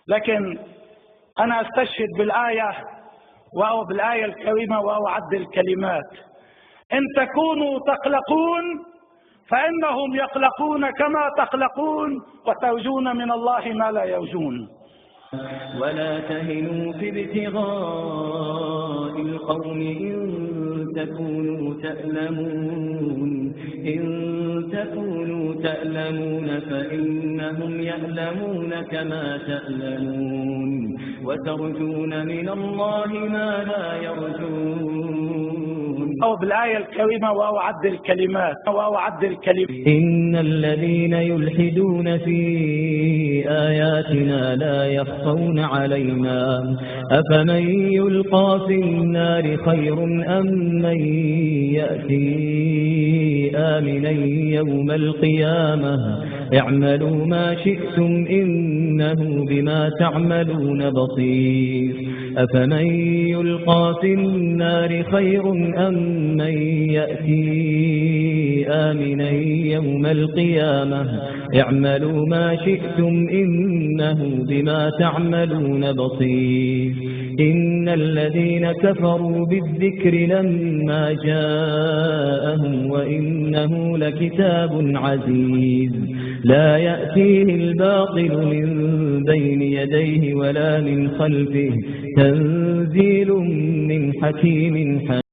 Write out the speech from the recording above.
لكن أنا أستشهد بالآية الكريمة وأعدل الكلمات: إن تكونوا تقلقون فإنهم يقلقون كما تقلقون وترجون من الله ما لا يرجون. ولا تهنوا في ابتغاء القوم إن تكونوا تألمون فإنهم يألمون كما تألمون وترجون من الله ما لا يرجون. أو بالآية الكريمة وأعدل الكلمات إن الذين يلحدون في آياتنا لا يخفون علينا أفمن يلقى في النار خير أم من يأتي آمنا يوم القيامة اعملوا ما شئتم إنه بما تعملون بصير. أفمن يلقى في النار خير أم من يأتي آمنا يوم القيامة اعملوا ما شئتم إنه بما تعملون بصير. إن الذين كفروا بالذكر لما جاءهم وإنه لكتاب عزيز لا يأتيه الباطل من بين يديه ولا من خلفه تنزيل من حكيم حميد.